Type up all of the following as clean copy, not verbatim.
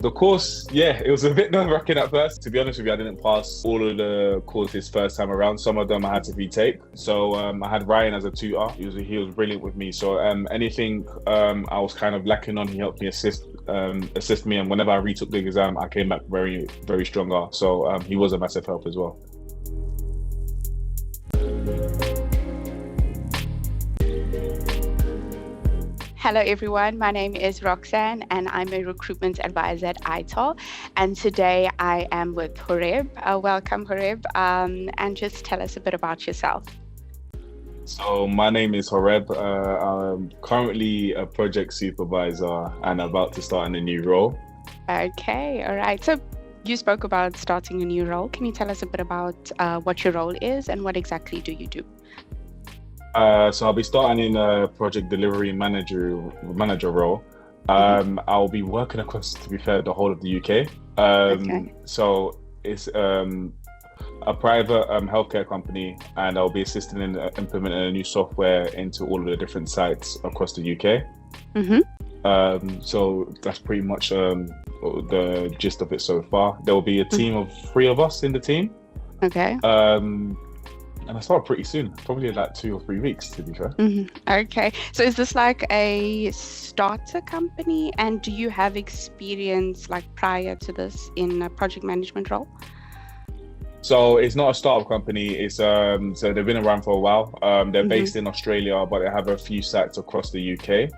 The course, yeah, it was a bit nerve-wracking at first. To be honest with you, I didn't pass all of the courses first time around. Some of them I had to retake. So I had Ryan as a tutor. He was brilliant with me. So anything I was kind of lacking on, he helped me assist me. And whenever I retook the exam, I came back very, very stronger. So he was a massive help as well. Hello everyone, my name is Roxanne and I'm a recruitment advisor at ITOL, and today I am with Horeb. Welcome Horeb, and just tell us a bit about yourself. So my name is Horeb. I'm currently a project supervisor and about to start in a new role. Okay, all right. So you spoke about starting a new role. Can you tell us a bit about what your role is and what exactly do you do? So I'll be starting in a project delivery manager role. I'll be working across, to be fair, the whole of the UK. Okay. So it's a private healthcare company, and I'll be assisting in implementing a new software into all of the different sites across the UK. So that's pretty much the gist of it so far. There will be a team of 3 of us in the team. Okay. And I start pretty soon, probably like 2 or 3 weeks, to be fair. Okay. So is this like a starter company, and do you have experience like prior to this in a project management role? So it's not a startup company. It's so they've been around for a while. They're based in Australia, but they have a few sites across the UK.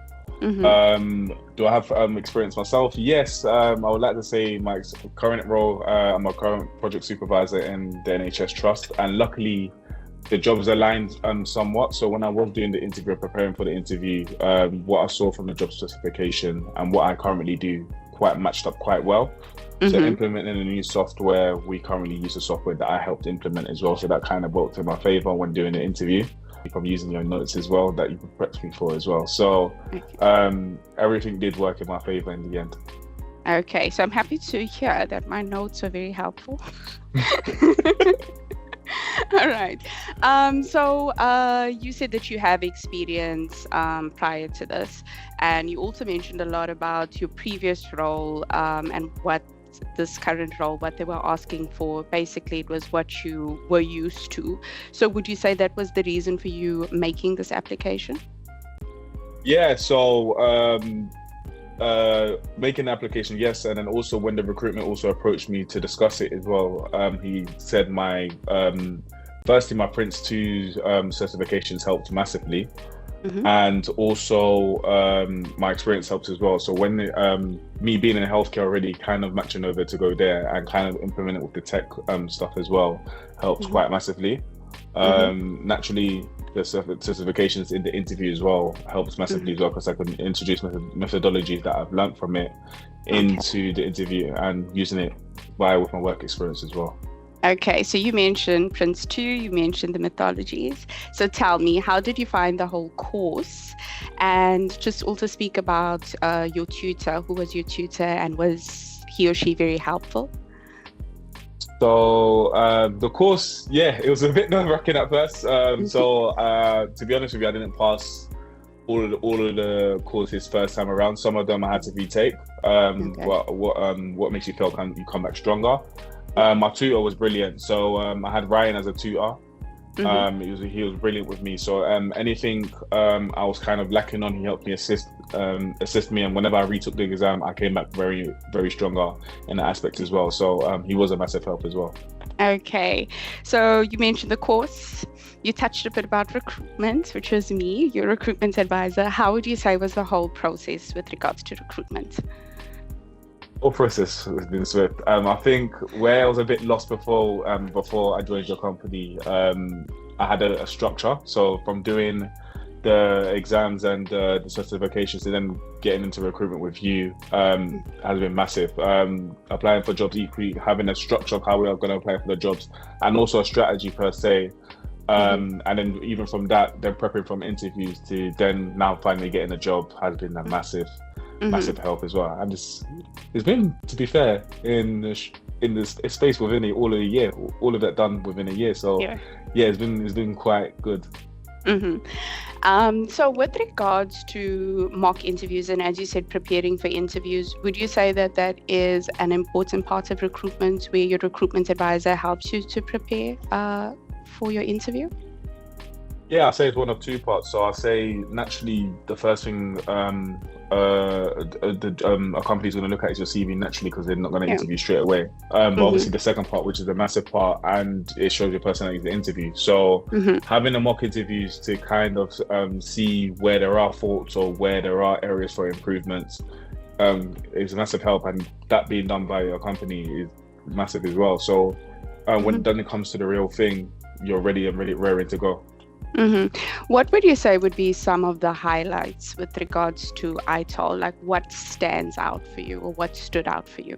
Do I have experience myself? Yes. I would like to say my current role, I'm a current project supervisor in the NHS Trust, and luckily the jobs aligned somewhat. So when I was doing the interview, preparing for the interview, what I saw from the job specification and what I currently do quite matched up quite well. So implementing a new software, we currently use a software that I helped implement as well. So that kind of worked in my favor when doing the interview. I'm using your notes as well that you prepped me for as well. So everything did work in my favor in the end. Okay, so I'm happy to hear that my notes are very helpful. All right. So you said that you have experience prior to this, and you also mentioned a lot about your previous role and what this current role, what they were asking for. Basically, it was what you were used to. So would you say that was the reason for you making this application? Yeah, so making the application, yes, and then also when the recruitment also approached me to discuss it as well, he said my firstly my Prince 2 certifications helped massively, and also my experience helped as well. So when me being in healthcare already, kind of matching over to go there and kind of implement it with the tech stuff as well helped quite massively. Naturally, the certifications in the interview as well helps massively as well, because I can introduce methodologies that I've learned from it into the interview and using it with my work experience as well. Okay, so you mentioned Prince 2, you mentioned the methodologies. So tell me, how did you find the whole course? And just also speak about your tutor. Who was your tutor, and was he or she very helpful? So the course, yeah, it was a bit nerve-wracking at first. So to be honest with you, I didn't pass all of the courses first time around. Some of them I had to retake. What makes you feel you come back stronger? My tutor was brilliant. So I had Ryan as a tutor. He was brilliant with me. So anything I was kind of lacking on, he helped me assist me. And whenever I retook the exam, I came back very, very stronger in that aspect as well. So he was a massive help as well. Okay, so you mentioned the course. You touched a bit about recruitment, which was me, your recruitment advisor. How would you say was the whole process with regards to recruitment? Whole process has been swift. I think where I was a bit lost before I joined your company, I had a structure. So from doing the exams and the certifications to then getting into recruitment with you has been massive. Applying for jobs equally, having a structure of how we are going to apply for the jobs, and also a strategy per se. And then even from that, then prepping from interviews to then now finally getting a job has been a massive help as well. And it's been, to be fair, in this space within all of a year, all of that done within a year. So yeah, it's been quite good. So with regards to mock interviews, and as you said, preparing for interviews, would you say that that is an important part of recruitment where your recruitment advisor helps you to prepare for your interview? Yeah, I say it's one of two parts. So I say naturally the first thing a company's going to look at is your CV naturally, because they're not going to interview straight away. But obviously the second part, which is a massive part, and it shows your personality in the interview. So having a mock interviews to kind of see where there are faults or where there are areas for improvements is a massive help, and that being done by a company is massive as well. So when then it comes to the real thing, you're ready and raring to go. What would you say would be some of the highlights with regards to ITOL? Like what stands out for you, or what stood out for you?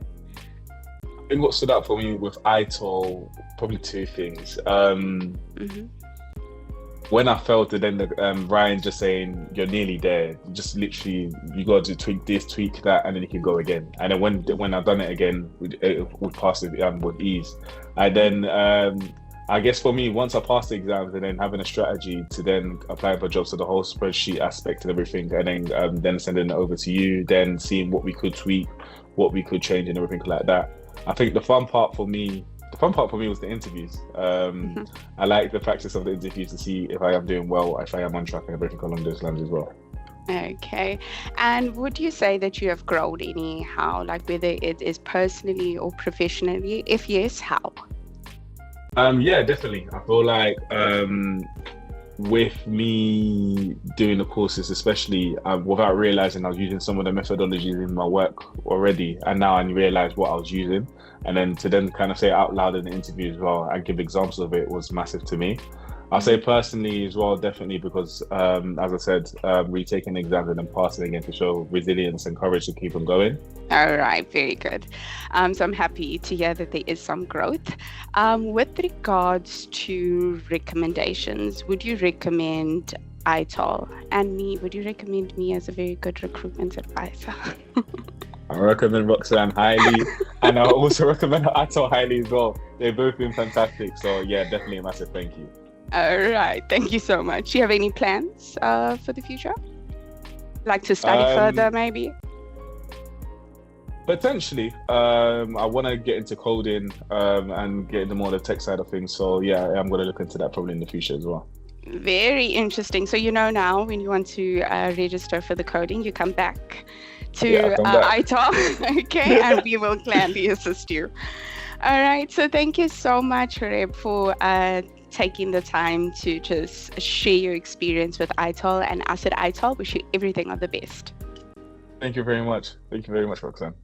I think what stood out for me with ITOL, probably two things. When I felt it, then Ryan just saying you're nearly there, just literally you got to tweak this, tweak that, and then you can go again. And then when I've done it again, we passed it with ease. And then I guess for me, once I passed the exams and then having a strategy to then apply for jobs, so the whole spreadsheet aspect and everything, and then sending it over to you, then seeing what we could tweak, what we could change and everything like that. I think the fun part for me was the interviews. I like the practice of the interviews to see if I am doing well, if I am on track and everything along those lines as well. Okay. And would you say that you have grown anyhow, like whether it is personally or professionally? If yes, how? Yeah, definitely. I feel like with me doing the courses, especially without realizing I was using some of the methodologies in my work already, and now I realized what I was using, and then to then kind of say it out loud in the interview as well and give examples of it was massive to me. I'll say personally as well, definitely, because as I said, retaking exams and then passing again to show resilience and courage to keep on going. All right, very good. So I'm happy to hear that there is some growth. With regards to recommendations, would you recommend ITOL? And me, would you recommend me as a very good recruitment advisor? I recommend Roxanne highly, and I also recommend ITOL highly as well. They've both been fantastic. So yeah, definitely a massive thank you. All right, thank you so much. Do you have any plans for the future? Like to study further, maybe? Potentially. I want to get into coding and get into more of the tech side of things. So yeah, I'm going to look into that probably in the future as well. Very interesting. So you know now when you want to register for the coding, you come back to ITOL, okay? And we will gladly assist you. All right. So thank you so much, Horeb, for taking the time to just share your experience with ITOL, and us at ITOL wish you everything of the best. Thank you very much. Thank you very much, Roxanne.